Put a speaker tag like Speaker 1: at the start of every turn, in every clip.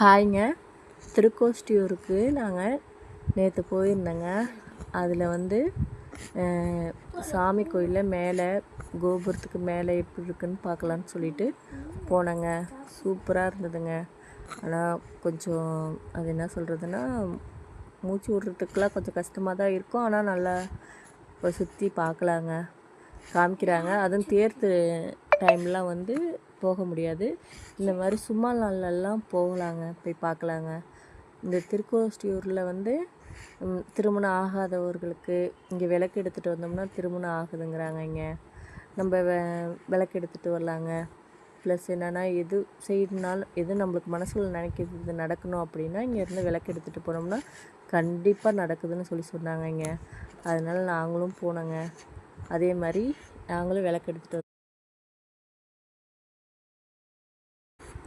Speaker 1: ஹாய்ங்க. திருக்கோஷ்டியூருக்கு நாங்கள் நேற்று போயிருந்தேங்க. அதில் வந்து சாமி கோயிலில் மேலே கோபுரத்துக்கு மேலே எப்படி இருக்குன்னு பார்க்கலான்னு சொல்லிட்டு போனேங்க. சூப்பராக இருந்ததுங்க. ஆனால் கொஞ்சம் அது என்ன சொல்கிறதுன்னா, மூச்சு விட்றதுக்குலாம் கொஞ்சம் கஷ்டமாக தான் இருக்கும். ஆனால் நல்லா சுற்றி பார்க்கலாங்க, காமிக்கிறாங்க. அதுவும் தேர்த்து டைம்லாம் வந்து போக முடியாது. இந்த மாதிரி சும்மா நாள்லெல்லாம் போகலாங்க, போய் பார்க்கலாங்க. இந்த திருக்கோஷ்டியூரில் வந்து திருமணம் ஆகாதவர்களுக்கு இங்கே விளக்கு எடுத்துகிட்டு வந்தோம்னா திருமணம் ஆகுதுங்கிறாங்க. இங்கே நம்ம விளக்கு எடுத்துகிட்டு வரலாங்க. ப்ளஸ் என்னென்னா, எது செய்யணுனாலும் எது நம்மளுக்கு மனசில் நினைக்கிறது நடக்கணும் அப்படின்னா இங்கேருந்து விளக்கு எடுத்துகிட்டு போனோம்னா கண்டிப்பாக நடக்குதுன்னு சொன்னாங்க இங்கே. அதனால் நாங்களும் போனோங்க. அதே மாதிரி நாங்களும் விளக்கு எடுத்துகிட்டு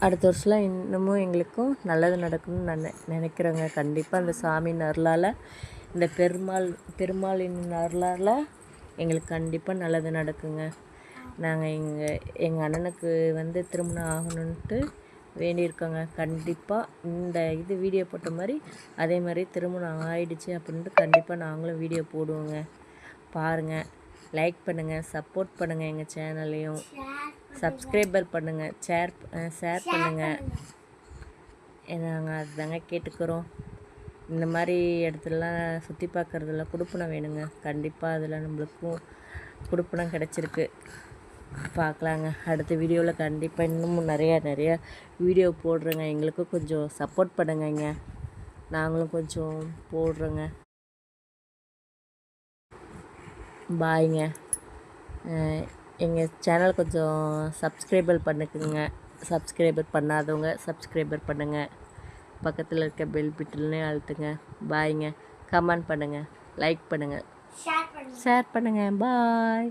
Speaker 1: அடுத்த வருஷம்லாம் இன்னமும் எங்களுக்கும் நல்லது நடக்கணும்னு நான் நினைக்கிறேங்க. கண்டிப்பாக அந்த சாமியின் அருளால், இந்த பெருமாளின் அருளால் எங்களுக்கு கண்டிப்பாக நல்லது நடக்குங்க. நாங்கள் எங்கள் அண்ணனுக்கு வந்து திருமணம் ஆகணுன்ட்டு வேண்டியிருக்கோங்க. கண்டிப்பாக இந்த வீடியோ போட்ட மாதிரி அதே மாதிரி திருமணம் ஆயிடுச்சு அப்படின்ட்டு கண்டிப்பாக நாங்களும் வீடியோ போடுவோங்க. பாருங்கள், லைக் பண்ணுங்கள், சப்போர்ட் பண்ணுங்கள், எங்கள் சேனல்லையும் சப்ஸ்கிரைபர் பண்ணுங்கள், ஷேர் பண்ணுங்கள். நாங்கள் அதுதாங்க கேட்டுக்கிறோம். இந்த மாதிரி இடத்துலலாம் சுற்றி பார்க்குறதுல கொடுப்பனம் வேணுங்க. கண்டிப்பாக அதில் நம்மளுக்கும் கொடுப்பனம் கிடச்சிருக்கு. பார்க்கலாங்க. அடுத்த வீடியோவில் கண்டிப்பாக இன்னமும் நிறையா வீடியோ போடுறேங்க. எங்களுக்கும் கொஞ்சம் சப்போர்ட் பண்ணுங்கங்க. நாங்களும் கொஞ்சம் போடுறோங்க. பாய்ங்க. எங்கள் சேனல் கொஞ்சம் சப்ஸ்கிரைபர் பண்ணிக்கோங்க. சப்ஸ்கிரைபர் பண்ணாதவங்க சப்ஸ்கிரைபர் பண்ணுங்கள். பக்கத்தில் இருக்க பெல் பட்டனை அழுத்துங்க. பாய்ங்க. கமெண்ட் பண்ணுங்கள், லைக் பண்ணுங்கள், ஷேர் பண்ணுங்கள். பாய்.